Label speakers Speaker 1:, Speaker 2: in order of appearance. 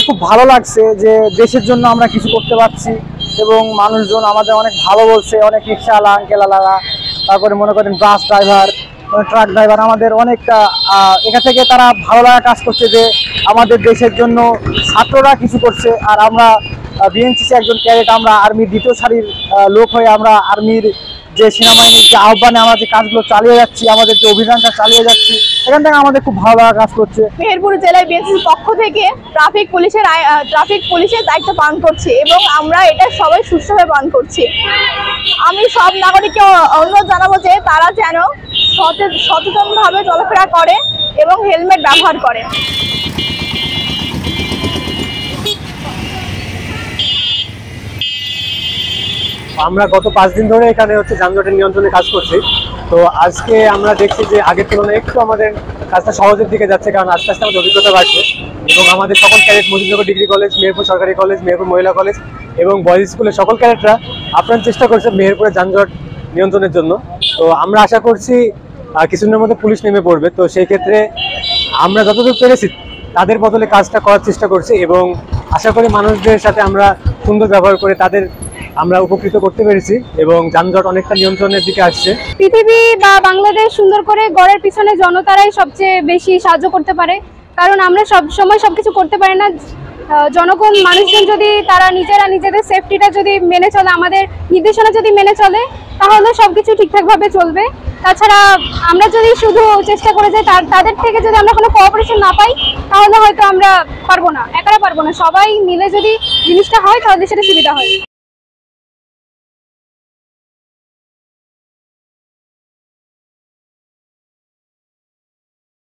Speaker 1: খুব ভালো লাগছে যে দেশের জন্য আমরা কিছু করতে পারছি এবং মানুষজন আমাদের অনেক ভালো বলছে, অনেক রিক্সাওয়ালা আঙ্কেল আলারা, তারপরে মনে করেন বাস ড্রাইভার, ট্রাক ড্রাইভার, আমাদের অনেকটা এখান থেকে তারা ভালো লাগা কাজ করছে যে আমাদের দেশের জন্য ছাত্ররা কিছু করছে। আর আমরা বিএনসিসি একজন ক্যাডেট, আমরা আর্মির দ্বিতীয় সারির লোক হয়ে আমরা আর্মির যে সেনাবাহিনীর যে আহ্বানে আমরা যে কাজগুলো চালিয়ে যাচ্ছি, আমাদের যে অভিযানটা চালিয়ে যাচ্ছি, এখান থেকে আমাদের খুব ভালো লাগা কাজ করছে।
Speaker 2: মেহেরপুর জেলায় বিএনসিসির পক্ষ থেকে ট্রাফিক পুলিশের দায়িত্ব পালন করছি এবং আমরা এটা সবাই সুষ্ঠুভাবে পালন করছি। আমি সব নাগরিককে অনুরোধ জানাবো যে তারা যেন সচেতনভাবে চলাফেরা করে এবং হেলমেট ব্যবহার করে।
Speaker 3: আমরা গত 5 দিন ধরে এখানে যানজটের নিয়ন্ত্রণে কাজ করছি। তো আজকে আমরা দেখছি যে আগের তুলনায় একটু আমাদের কাজটা সহজের দিকে যাচ্ছে, কারণ আস্তে আস্তে আমাদের অভিজ্ঞতা বাড়ছে এবং আমাদের সকল cadet Mujibnagar degree college, Meherpur সরকারি কলেজ, মেহেরপুর মহিলা কলেজ এবং বয়েজ স্কুলের সকল ক্যাডেটরা আপ্রাণ চেষ্টা করছে মেহেরপুরের যানজট নিয়ন্ত্রণের জন্য। তো আমরা আশা করছি কিছুদিনের মধ্যে পুলিশ নেমে পড়বে। তো সেই ক্ষেত্রে আমরা যতদূর পেরেছি তাদের বদলে কাজটা করার চেষ্টা করছি এবং আশা করি মানুষদের সাথে আমরা সুন্দর ব্যবহার করে তাদের আমরা উপকৃত করতে পেরেছি এবং যানজট অনেকটা নিয়ন্ত্রণের দিকে আসছে।
Speaker 4: পৃথিবী বা বাংলাদেশ সুন্দর করে গড়ার পিছনে জনতারাই সবচেয়ে বেশি সাহায্য করতে পারে, কারণ আমরা সব সময় সবকিছু করতে পারি না। জনগণ, মানুষজন যদি তারা নিজেরা নিজেদের সেফটিটা যদি মেনে চলে, আমাদের নির্দেশনা যদি মেনে চলে, তাহলে সবকিছু ঠিকঠাকভাবে চলবে। তাছাড়া আমরা যদি শুধু চেষ্টা করে যাই, তাদের থেকে যদি আমরা কোনো কোঅপারেশন না পাই, তাহলে হয়তো আমরা পারবো না, একারা পারবো না। সবাই মিলে যদি জিনিসটা হয় তাহলে সেটা সুবিধা হয়।